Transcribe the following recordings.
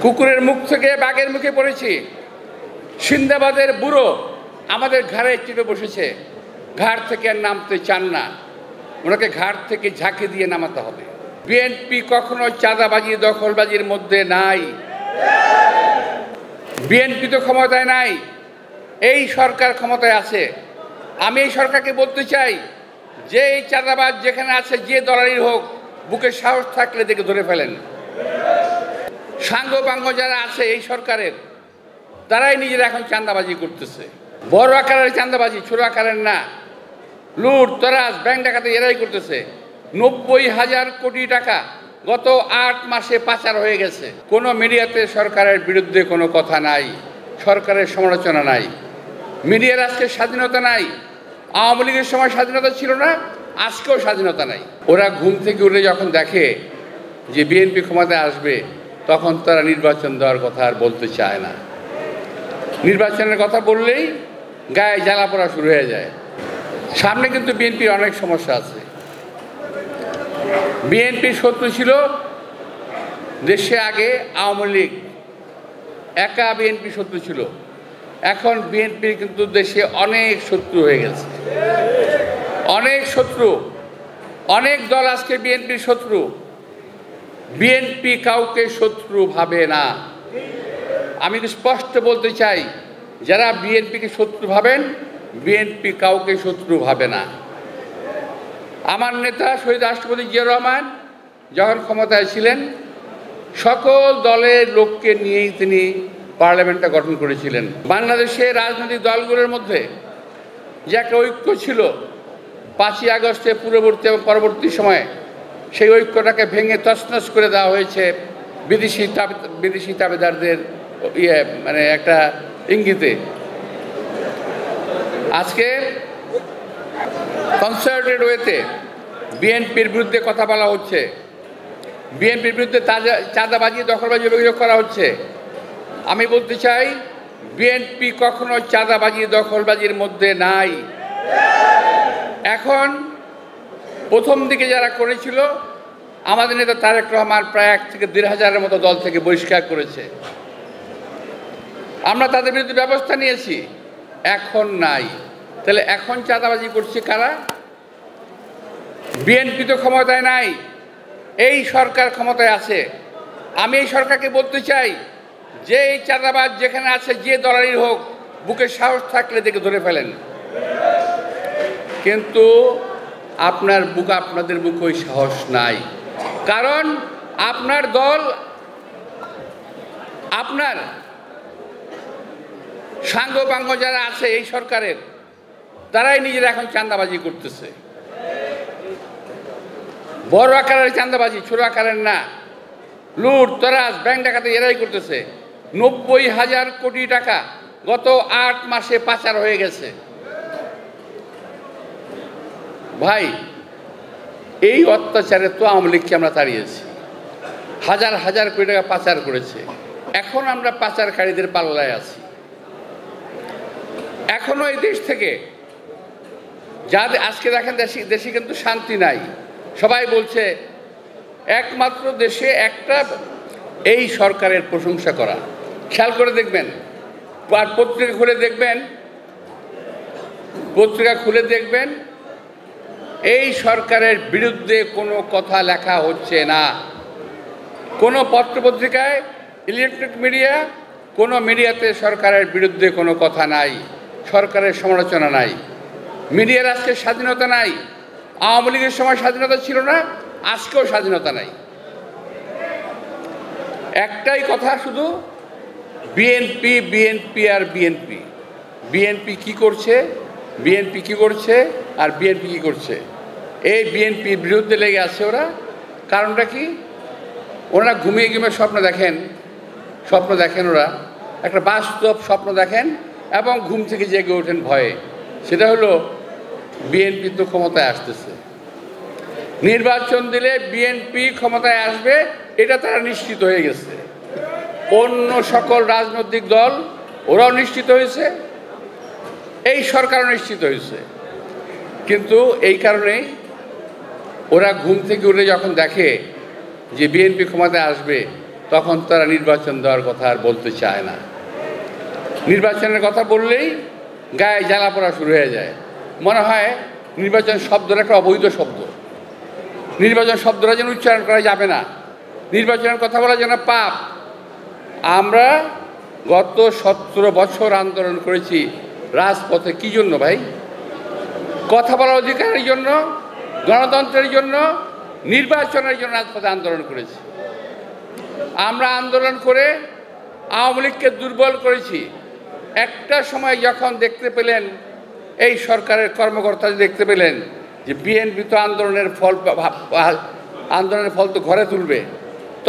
কুকুরের মুখ থেকে বাঘের মুখে পড়েছি। সিন্দাবাদের বুড়ো আমাদের ঘাড়ে চেপে বসেছে, ঘাড় থেকে আর নামতে চান না, ওনাকে ঘাড় থেকে ঝাঁকি দিয়ে নামাতে হবে। বিএনপি কখনো চাঁদাবাজি দখলবাজির মধ্যে নাই। বিএনপি তো ক্ষমতায় নাই, এই সরকার ক্ষমতায় আছে। আমি এই সরকারকে বলতে চাই যে এই চাঁদাবাজ যেখানে আছে, যে দলালির হোক, বুকে সাহস থাকলে দেখে ধরে ফেলেন। সাঙ্গপাঙ্গ যারা আছে এই সরকারের, তারাই নিজেরা এখন চাঁদাবাজি করতেছে। বড় আকারের চাঁদাবাজি, ছোট আকারের না। লুট তরাজ ব্যাংক ডাকাতি এরাই করতেছে। 90,000 কোটি টাকা গত 8 মাসে পাচার হয়ে গেছে। কোনো মিডিয়াতে সরকারের বিরুদ্ধে কোনো কথা নাই, সরকারের সমালোচনা নাই। মিডিয়ার আজকে স্বাধীনতা নাই। আওয়ামী লীগের সময় স্বাধীনতা ছিল না, আজকেও স্বাধীনতা নাই। ওরা ঘুম থেকে উঠে যখন দেখে যে বিএনপি ক্ষমতায় আসবে, তখন তারা নির্বাচন দেওয়ার কথা আর বলতে চায় না। নির্বাচনের কথা বললেই গায়ে জ্বালা পোড়া শুরু হয়ে যায়। সামনে কিন্তু বিএনপির অনেক সমস্যা আছে। বিএনপির শত্রু ছিল দেশে আগে আওয়ামী লীগ, একা বিএনপি শত্রু ছিল। এখন বিএনপির কিন্তু দেশে অনেক শত্রু হয়ে গেছে, অনেক শত্রু, অনেক দল আজকে বিএনপির শত্রু। বিএনপি কাউকে শত্রু ভাবে না। আমি স্পষ্ট বলতে চাই, যারা বিএনপিকে শত্রু ভাবেন, বিএনপি কাউকে শত্রু ভাবে না। আমার নেতা শহীদ রাষ্ট্রপতি জিয়াউর রহমান যখন ক্ষমতায় ছিলেন, সকল দলের লোককে নিয়েই তিনি পার্লামেন্টটা গঠন করেছিলেন। বাংলাদেশের রাজনৈতিক দলগুলোর মধ্যে যে একটা ঐক্য ছিল, 5ই আগস্টে পূর্ববর্তী এবং পরবর্তী সময়ে সেই ঐক্যটাকে ভেঙে তছনছ করে দেওয়া হয়েছে বিদেশি তাবেদারদের মানে একটা ইঙ্গিতে। আজকে কনসার্টেড ওয়েতে বিএনপির বিরুদ্ধে কথা বলা হচ্ছে, বিএনপির বিরুদ্ধে চাঁদাবাজি দখলবাজি অভিযোগ করা হচ্ছে। আমি বলতে চাই, বিএনপি কখনো চাঁদাবাজি দখলবাজির মধ্যে নাই। এখন প্রথম দিকে যারা করেছিল, আমাদের নেতা তারেক রহমান প্রায় 1 থেকে 1,500-এর মতো দল থেকে বহিষ্কার করেছে। আমরা তাদের বিরুদ্ধে ব্যবস্থা নিয়েছি, এখন নাই। তাহলে এখন চাঁদাবাজি করছে কারা? বিএনপি তো ক্ষমতায় নাই, এই সরকার ক্ষমতায় আছে। আমি এই সরকারকে বলতে চাই যে এই চাঁদাবাজ যেখানে আছে, যে দলালির হোক, বুকে সাহস থাকলে দেখে ধরে ফেলেন। কিন্তু আপনাদের বুকে ওই সাহস নাই, কারণ আপনার দল, আপনার সাঙ্গপাঙ্গ যারা আছে এই সরকারের, তারাই নিজেরা এখন চাঁদাবাজি করতেছে। বড় আকারের চাঁদাবাজি, ছোট আকারের না। লুট তরাজ ব্যাংক ডাকাতি এরাই করতেছে। 90,000 কোটি টাকা গত 8 মাসে পাচার হয়ে গেছে। ভাই, এই অত্যাচারে তো আওয়ামী লীগকে আমরা তাড়িয়েছি, হাজার হাজার কোটি টাকা পাচার করেছে। এখন আমরা পাচারকারীদের পাল্লায় আছি। এখনো এই দেশ থেকে যাদের আজকে দেখেন দেশে কিন্তু শান্তি নাই। সবাই বলছে একমাত্র দেশে একটা এই সরকারের প্রশংসা করা। খেয়াল করে দেখবেন, আর পত্রিকা খুলে দেখবেন এই সরকারের বিরুদ্ধে কোনো কথা লেখা হচ্ছে না। কোনো পত্রপত্রিকায়, ইলেকট্রনিক মিডিয়া, কোনো মিডিয়াতে সরকারের বিরুদ্ধে কোনো কথা নাই, সরকারের সমালোচনা নাই। মিডিয়ার আজকে স্বাধীনতা নাই। আওয়ামী লীগের সময় স্বাধীনতা ছিল না, আজকেও স্বাধীনতা নাই। একটাই কথা শুধু, বিএনপি বিএনপি আর বিএনপি। বিএনপি কি করছে, বিএনপি কি করছে আর বিএনপি কি করছে, এই বিএনপির বিরুদ্ধে লেগে আছে ওরা। কারণটা কি? ওরা ঘুমিয়ে ঘুমিয়ে স্বপ্ন দেখেন, ওরা একটা বাস্তব স্বপ্ন দেখেন এবং ঘুম থেকে জেগে ওঠেন ভয়ে। সেটা হলো বিএনপি তো ক্ষমতায় আসতেছে, নির্বাচন দিলে বিএনপি ক্ষমতায় আসবে, এটা তারা নিশ্চিত হয়ে গেছে। অন্য সকল রাজনৈতিক দল ওরাও নিশ্চিত হয়েছে, এই সরকারও নিশ্চিত হয়েছে। কিন্তু এই কারণেই ওরা ঘুম থেকে উঠে যখন দেখে যে বিএনপি ক্ষমতায় আসবে, তখন তারা নির্বাচন দেওয়ার কথা আর বলতে চায় না। নির্বাচনের কথা বললেই গায়ে জ্বালা পড়া শুরু হয়ে যায়, মনে হয় নির্বাচন শব্দটা একটা অবৈধ শব্দ, নির্বাচন শব্দটা যেন উচ্চারণ করা যাবে না, নির্বাচনের কথা বলা যেন পাপ। আমরা গত 17 বছর আন্দোলন করেছি রাজপথে, কি জন্য ভাই? কথা বলার অধিকারের জন্য, গণতন্ত্রের জন্য, নির্বাচনের জন্য রাজপথে আন্দোলন করেছি। আমরা আন্দোলন করে আওয়ামী লীগকে দুর্বল করেছি। একটা সময় যখন দেখতে পেলেন, এই সরকারের কর্মকর্তা দেখতে পেলেন যে বিএনপি তো আন্দোলনের ফল তো ঘরে তুলবে,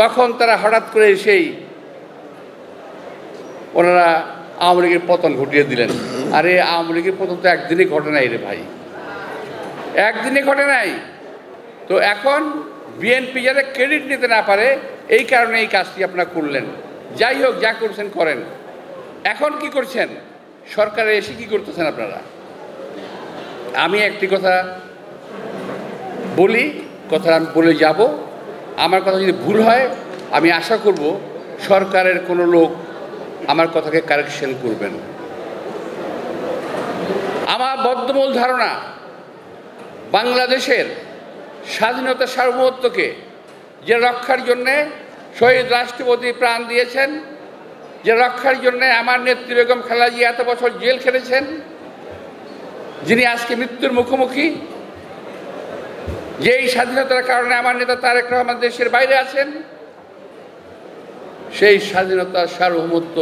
তখন তারা হঠাৎ করে এসেই ওনারা আওয়ামী লীগের পতন ঘটিয়ে দিলেন। আরে আওয়ামী লীগের পতন তো একদিনই ঘটে নাই রে ভাই, একদিনই ঘটে নাই। তো এখন বিএনপি যাতে ক্রেডিট নিতে না পারে, এই কারণে এই কাজটি আপনারা করলেন। যাই হোক, যা করছেন করেন। এখন কি করছেন? সরকারে এসে কি করতেছেন আপনারা? আমি একটি কথা বলি, কথা আমি বলে যাব। আমার কথা যদি ভুল হয়, আমি আশা করব সরকারের কোনো লোক আমার কথাকে কারেকশন করবেন। আমার বদ্ধমূল ধারণা, বাংলাদেশের স্বাধীনতা সার্বভৌমত্বকে যে রক্ষার জন্যে শহীদ রাষ্ট্রপতি প্রাণ দিয়েছেন, যে রক্ষার জন্যে আমার নেত্রী বেগম খালেদা জিয়া এত বছর জেল খেটেছেন, যিনি আজকে মৃত্যুর মুখোমুখি, যেই স্বাধীনতার কারণে আমার নেতা তারেক রহমান দেশের বাইরে আছেন, সেই স্বাধীনতার সার্বভৌমত্ব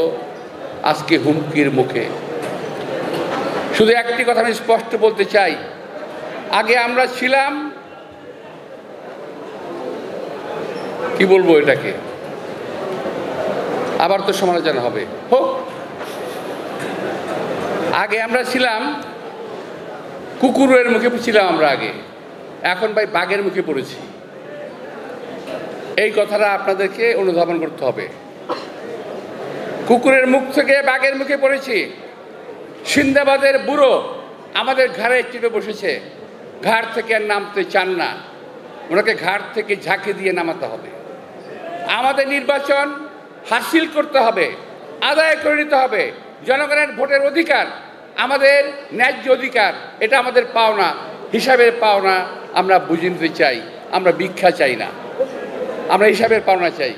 আজকে হুমকির মুখে। শুধু একটি কথা আমি স্পষ্ট বলতে চাই, আগে আমরা ছিলাম, কি বলবো এটাকে, আবার তো সমালোচনা হবে, হোক। আগে আমরা ছিলাম কুকুরের মুখে ছিলাম আমরা আগে, এখন ভাই বাঘের মুখে পড়েছি। এই কথাটা আপনাদেরকে অনুধাবন করতে হবে। কুকুরের মুখ থেকে বাঘের মুখে পড়েছি। সিন্দাবাদের বুড়ো আমাদের ঘাড়ে চেপে বসেছে, ঘাড় থেকে আর নামতে চান না, ওনাকে ঘাড় থেকে ঝাঁকি দিয়ে নামাতে হবে। আমাদের নির্বাচন হাসিল করতে হবে, আদায় করে নিতে হবে। জনগণের ভোটের অধিকার আমাদের ন্যায্য অধিকার, এটা আমাদের পাওনা, হিসাবের পাওনা আমরা বুঝে নিতে চাই। আমরা ভিক্ষা চাই না, আমরা হিসাবের পাওনা চাই।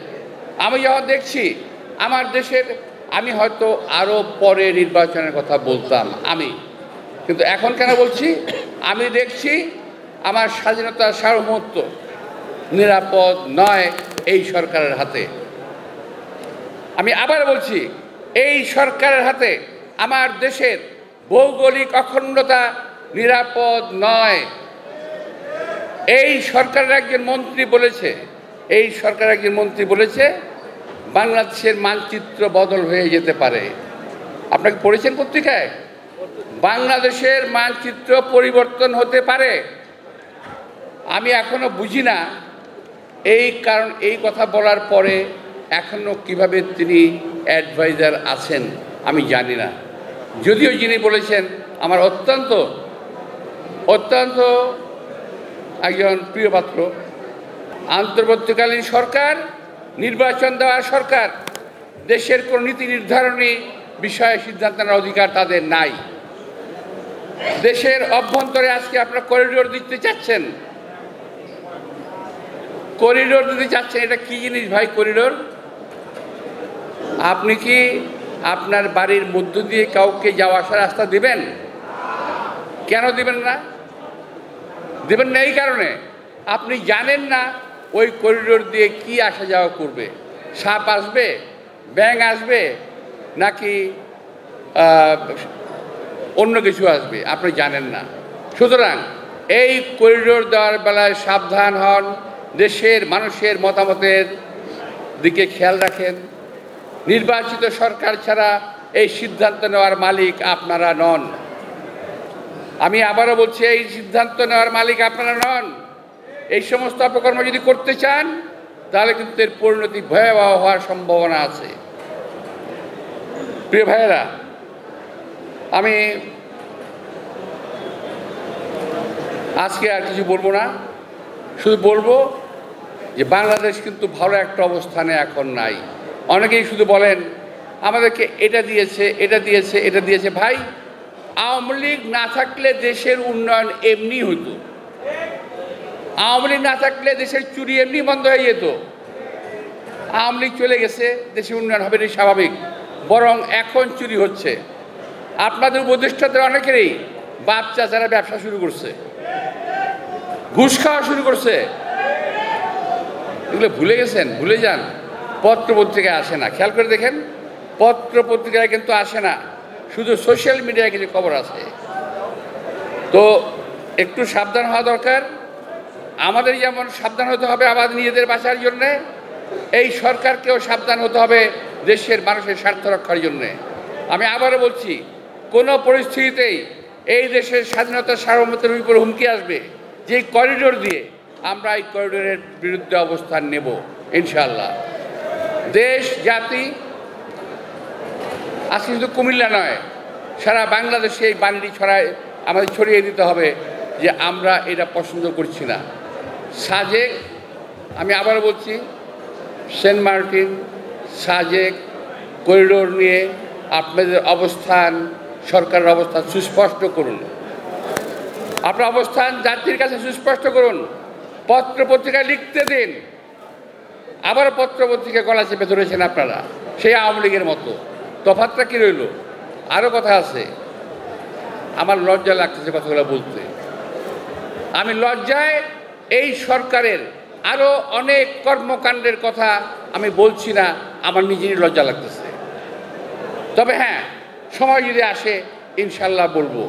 আমি যখন দেখছি আমার দেশের, আমি হয়তো আরও পরে নির্বাচনের কথা বলতাম কিন্তু এখন কেন বলছি, আমি দেখছি আমার স্বাধীনতার সার্বভৌমত্ব নিরাপদ নয় এই সরকারের হাতে। আমি আবার বলছি, এই সরকারের হাতে আমার দেশের ভৌগোলিক অখণ্ডতা নিরাপদ নয়। এই সরকারের একজন মন্ত্রী বলেছে, বাংলাদেশের মানচিত্র বদল হয়ে যেতে পারে। আপনাকে পড়েছেন পত্রিকায়? বাংলাদেশের মানচিত্র পরিবর্তন হতে পারে। আমি এখনো বুঝি না এই কথা বলার পরে এখনো কিভাবে তিনি অ্যাডভাইজার আছেন আমি জানি না। যদিও যিনি বলেছেন আমার অত্যন্ত একজন প্রিয় পাত্র। অন্তর্বর্তীকালীন সরকার, নির্বাচন দেওয়া সরকার, দেশের কোন নীতি নির্ধারণী বিষয়ে সিদ্ধান্ত নেওয়ার অধিকার তাদের নাই। দেশের অভ্যন্তরে আজকে আপনারা করিডোর দিতে চাচ্ছেন, এটা কি জিনিস ভাই? করিডোর আপনি কি আপনার বাড়ির মধ্য দিয়ে কাউকে যাওয়া আসার রাস্তা দিবেন? কেন দিবেন না? এই কারণে আপনি জানেন না ওই করিডোর দিয়ে কি আসা যাওয়া করবে। সাপ আসবে, ব্যাঙ আসবে, নাকি অন্য কিছু আসবে, আপনি জানেন না। সুতরাং এই করিডোর দেওয়ার বেলায় সাবধান হন, দেশের মানুষের মতামতের দিকে খেয়াল রাখেন। নির্বাচিত সরকার ছাড়া এই সিদ্ধান্ত নেওয়ার মালিক আপনারা নন। আমি আবারও বলছি, এই সিদ্ধান্ত নেওয়ার মালিক আপনারা নন। এই সমস্ত অপকর্ম যদি করতে চান তাহলে কিন্তু এর পরিণতি ভয়াবহ হওয়ার সম্ভাবনা আছে। প্রিয় ভাইয়েরা, আমি আজকে আর কিছু বলবো না, শুধু বলবো যে বাংলাদেশ কিন্তু ভালো একটা অবস্থানে এখন নাই। অনেকেই শুধু বলেন আমাদেরকে এটা দিয়েছে, এটা দিয়েছে, এটা দিয়েছে। ভাই, আওয়ামী লীগ না থাকলে দেশের উন্নয়ন এমনি হতো। আওয়ামী লীগ না থাকলে দেশের চুরি এমনি বন্ধ হয়ে যেত। আওয়ামী লীগ চলে গেছে, দেশের উন্নয়ন হবে, এটাই স্বাভাবিক। বরং এখন চুরি হচ্ছে। আপনাদের উপদেষ্টাদের অনেকেরই বাপ চাচারা ব্যবসা শুরু করছে, ঘুষ খাওয়া শুরু করছে। এগুলো ভুলে গেছেন? ভুলে যান। পত্রপত্রিকায় আসে না, খেয়াল করে দেখেন, পত্রপত্রিকায় কিন্তু আসে না, শুধু সোশ্যাল মিডিয়ায় কিছু খবর আছে। তো একটু সাবধান হওয়া দরকার। আমাদের যেমন সাবধান হতে হবে আমাদের নিজেদের বাঁচার জন্যে, এই সরকারকেও সাবধান হতে হবে দেশের মানুষের স্বার্থ রক্ষার জন্যে। আমি আবারও বলছি, কোনো পরিস্থিতিতেই এই দেশের স্বাধীনতার সার্বভৌমত্বের উপর হুমকি আসবে, যে করিডোর দিয়ে আমরা এই করিডোরের বিরুদ্ধে অবস্থান নেব ইনশাআল্লাহ। দেশ জাতি আজকে শুধু কুমিল্লা নয়, সারা বাংলাদেশে এই বাণীটি আমাদের ছড়িয়ে দিতে হবে যে আমরা এটা পছন্দ করছি না। সাজেক, আমি আবারও বলছি, সেন্ট মার্টিন, সাজেক করিডোর নিয়ে আপনাদের অবস্থান, সরকারের অবস্থান সুস্পষ্ট করুন। আপনার অবস্থান জাতির কাছে সুস্পষ্ট করুন। পত্রপত্রিকায় লিখতে দিন। আবারও পত্রপত্রিকা গলা চেপে ধরেছেন আপনারা, সেই আওয়ামী লীগের মতো। তফাৎটা কী রইল? আরও কথা আছে। আমার লজ্জা লাগতেছে কথাগুলো বলতে। আমি লজ্জায় এই সরকারের আরও অনেক কর্মকাণ্ডের কথা আমি বলছি না, আমার নিজেরই লজ্জা লাগতেছে। তবে হ্যাঁ, সময় যদি আসে ইনশাল্লাহ বলবো।